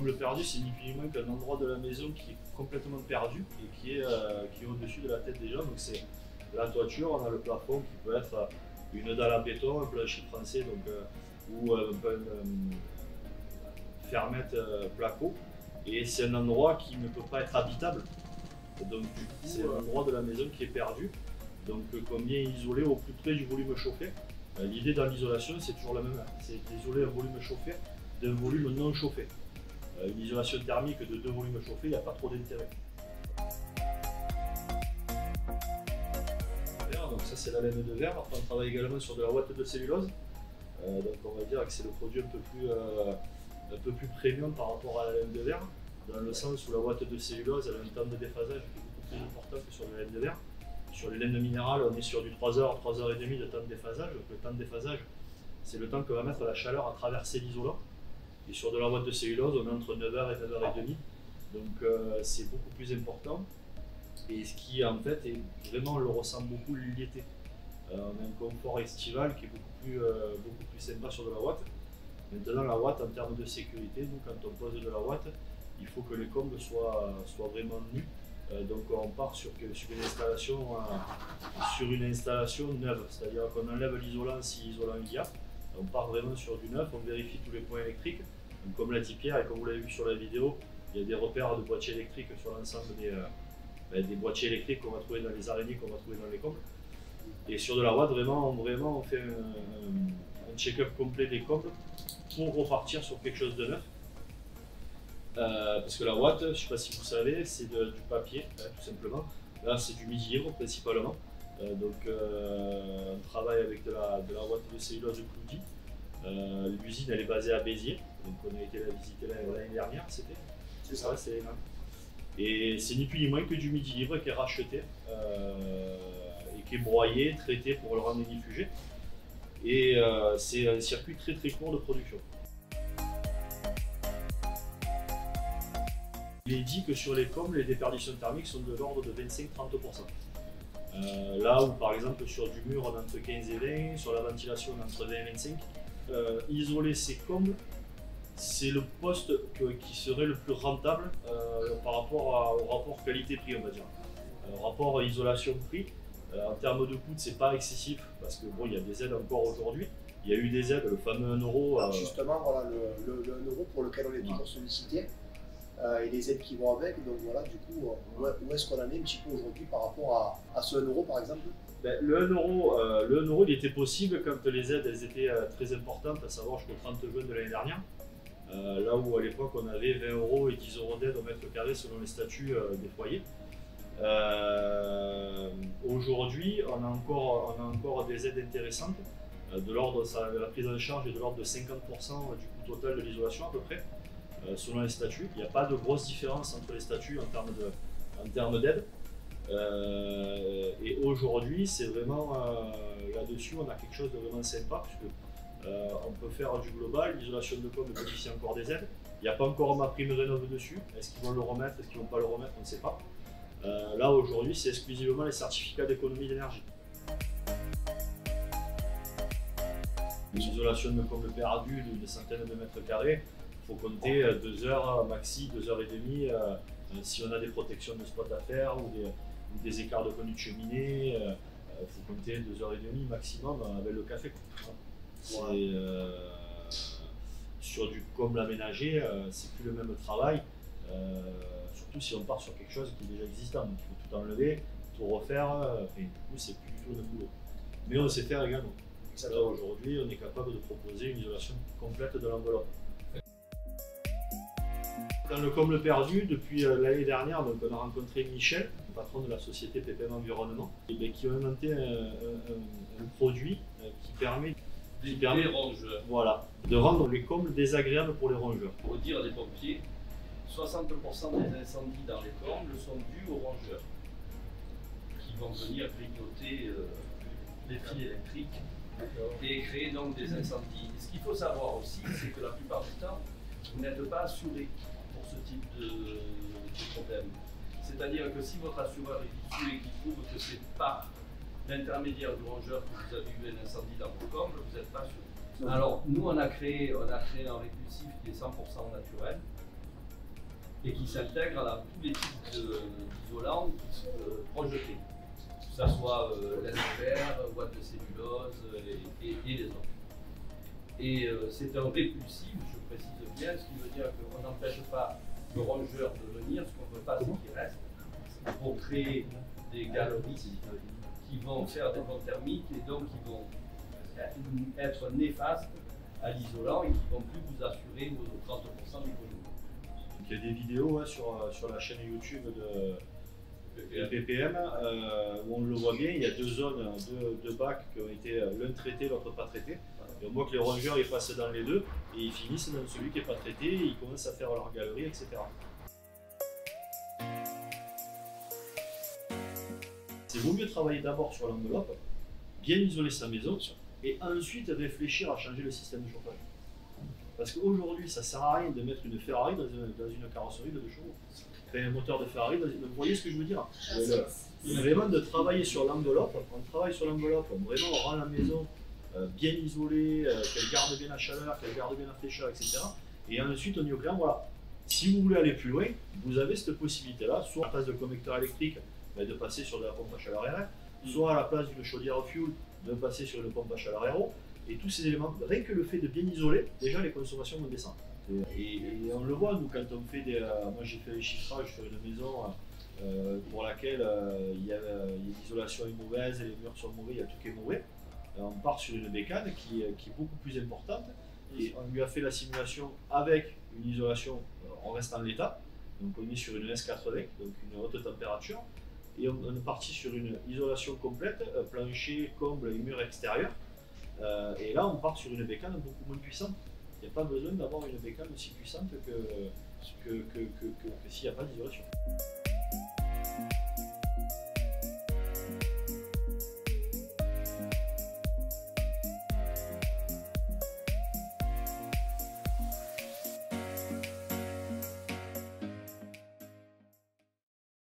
comble perdu, c'est ni plus ni moins qu'un endroit de la maison qui est complètement perdu et qui est au-dessus de la tête des gens. Donc c'est la toiture, on a le plafond qui peut être une dalle à béton, un plancher français, ou un fermette placo. Et c'est un endroit qui ne peut pas être habitable. Donc du coup, c'est un endroit de la maison qui est perdu. Donc combien isoler au plus près du volume chauffé. L'idée dans l'isolation, c'est toujours la même, c'est d'isoler un volume chauffé d'un volume non chauffé. Une isolation thermique de deux volumes chauffés, il n'y a pas trop d'intérêt. Donc ça c'est la laine de verre. Après, on travaille également sur de la ouate de cellulose. Donc on va dire que c'est le produit un peu plus premium par rapport à la laine de verre, dans le sens où la ouate de cellulose elle a un temps de déphasage qui est beaucoup plus important que sur la laine de verre. Sur les laines minérales, on est sur du 3 heures, 3 heures et demie de temps de déphasage. Donc le temps de déphasage, c'est le temps que va mettre la chaleur à traverser l'isolant. Et sur de la ouate de cellulose, on est entre 9h et 9h30. Donc c'est beaucoup plus important. Et ce qui en fait est vraiment, on le ressent beaucoup l'été. On a un confort estival qui est beaucoup plus sympa sur de la ouate. Maintenant la ouate en termes de sécurité, nous quand on pose de la ouate, il faut que les combles soient vraiment nus. Donc on part sur une installation neuve, c'est-à-dire qu'on enlève l'isolant si isolant il y a. On part vraiment sur du neuf, on vérifie tous les points électriques. Donc, comme l'a dit Pierre et comme vous l'avez vu sur la vidéo, il y a des repères de boîtiers électriques sur l'ensemble des boîtiers électriques qu'on va trouver dans les araignées, qu'on va trouver dans les combles. Et sur de la ouate, vraiment on fait un check-up complet des combles pour repartir sur quelque chose de neuf. Parce que la ouate, je ne sais pas si vous savez, c'est du papier, tout simplement. Là, c'est du midi-libre principalement. On travaille avec de la ouate de cellulose Cloudy. L'usine, elle est basée à Béziers. Donc, on a été la visiter l'année dernière, c'était. C'est ça, c'est là. Et c'est ni plus ni moins que du midi-libre qui est racheté et qui est broyé, traité pour le rendre inifugé. Et c'est un circuit très très court de production. Il est dit que sur les combles, les déperditions thermiques sont de l'ordre de 25-30%. Là où par exemple sur du mur on est entre 15 et 20, sur la ventilation on est entre 20 et 25. Isoler ces combles, c'est le poste qui serait le plus rentable par rapport au rapport qualité-prix, on va dire. Rapport isolation-prix, en termes de coût, c'est pas excessif parce que bon, il y a des aides encore aujourd'hui. Il y a eu des aides, le fameux 1 euro. Justement, voilà, le 1 euro pour lequel on est toujours sollicité. Et les aides qui vont avec, donc voilà, du coup, où est-ce qu'on en est un petit peu aujourd'hui par rapport à ce 1 euro par exemple? Le 1 euro, il était possible quand les aides elles étaient très importantes, à savoir jusqu'au 30 juin de l'année dernière. Là où à l'époque on avait 20 euros et 10 euros d'aide au mètre carré selon les statuts des foyers. Aujourd'hui, on a encore des aides intéressantes. De l'ordre, la prise en charge est de l'ordre de 50% du coût total de l'isolation à peu près. Selon les statuts. Il n'y a pas de grosse différence entre les statuts en termes d'aide. Et aujourd'hui, c'est vraiment là-dessus, on a quelque chose de vraiment sympa, puisque on peut faire du global, l'isolation de comble bénéficie encore des aides. Il n'y a pas encore ma prime rénov dessus. Est-ce qu'ils vont le remettre, est-ce qu'ils ne vont pas le remettre, on ne sait pas. Là aujourd'hui, c'est exclusivement les certificats d'économie d'énergie. L'isolation de comble perdu de centaines de mètres carrés, il faut compter 2 heures maxi, 2 heures et demie si on a des protections de spot à faire ou des écarts de conduite cheminée. Il faut compter 2 heures et demie maximum avec le café. Sur du comble aménagé, c'est plus le même travail, surtout si on part sur quelque chose qui est déjà existant. Donc il faut tout enlever, tout refaire, et du coup c'est plus du tout le même boulot. Mais on sait faire également. Là aujourd'hui, on est capable de proposer une isolation complète de l'enveloppe. Dans le comble perdu, depuis l'année dernière, donc, on a rencontré Michel, le patron de la société PPM Environnement, qui a inventé un produit qui permet rongeurs. Voilà, de rendre les combles désagréables pour les rongeurs. Pour dire des pompiers, 60% des incendies dans les combles sont dus aux rongeurs qui vont venir grignoter les fils électriques et créer donc des incendies. Et ce qu'il faut savoir aussi, c'est que la plupart du temps, vous n'êtes pas assuré pour ce type de problème. C'est-à-dire que si votre assureur est issu et qu'il trouve que c'est par l'intermédiaire du rongeur que vous avez eu un incendie dans vos combles, vous n'êtes pas assuré. Alors nous on a créé un répulsif qui est 100% naturel, et qui s'intègre à tous les types d'isolants qui sont projetés, que ce soit laine de verre, ouate de cellulose et les autres. Et c'est un répulsif, je précise bien, ce qui veut dire qu'on n'empêche pas le rongeur de venir, ce qu'on ne veut pas c'est qu'il reste, pour créer des galeries qui vont faire des ponts thermiques et donc qui vont être néfastes à l'isolant et qui ne vont plus vous assurer vos 30% d'économie. Il y a des vidéos sur la chaîne YouTube de PPM où on le voit bien, il y a deux zones, deux bacs qui ont été l'un traité, l'autre pas traité. Et on voit que les rongeurs ils passent dans les deux et ils finissent dans celui qui n'est pas traité et ils commencent à faire leur galerie, etc. C'est vaut mieux travailler d'abord sur l'enveloppe, bien isoler sa maison et ensuite réfléchir à changer le système de chauffage. Parce qu'aujourd'hui, ça ne sert à rien de mettre une Ferrari dans une carrosserie de 2 chevaux. Un moteur de Ferrari, vous voyez ce que je veux dire? Vraiment de travailler sur l'enveloppe, on travaille sur l'enveloppe, vraiment on rend la maison bien isolée, qu'elle garde bien la chaleur, qu'elle garde bien la fraîcheur, etc. Et ensuite on y est au clair, voilà. Si vous voulez aller plus loin, vous avez cette possibilité-là, soit à la place de convecteur électrique, de passer sur de la pompe à chaleur RR, soit à la place d'une chaudière fuel, de passer sur une pompe à chaleur RO. Et tous ces éléments, rien que le fait de bien isoler, déjà les consommations vont descendre. Et on le voit, nous, quand on fait des. Moi, j'ai fait un chiffrage sur une maison pour laquelle l'isolation est mauvaise, les murs sont mauvais, il y a tout qui est mauvais. On part sur une bécane qui est beaucoup plus importante. Et on lui a fait la simulation avec une isolation, on reste en l'état. Donc, on est sur une S80, donc une haute température. Et on est parti sur une isolation complète, plancher, comble et mur extérieur. Et là, on part sur une bécane beaucoup moins puissante. Il n'y a pas besoin d'avoir une bécane aussi puissante que s'il n'y a pas d'isolation.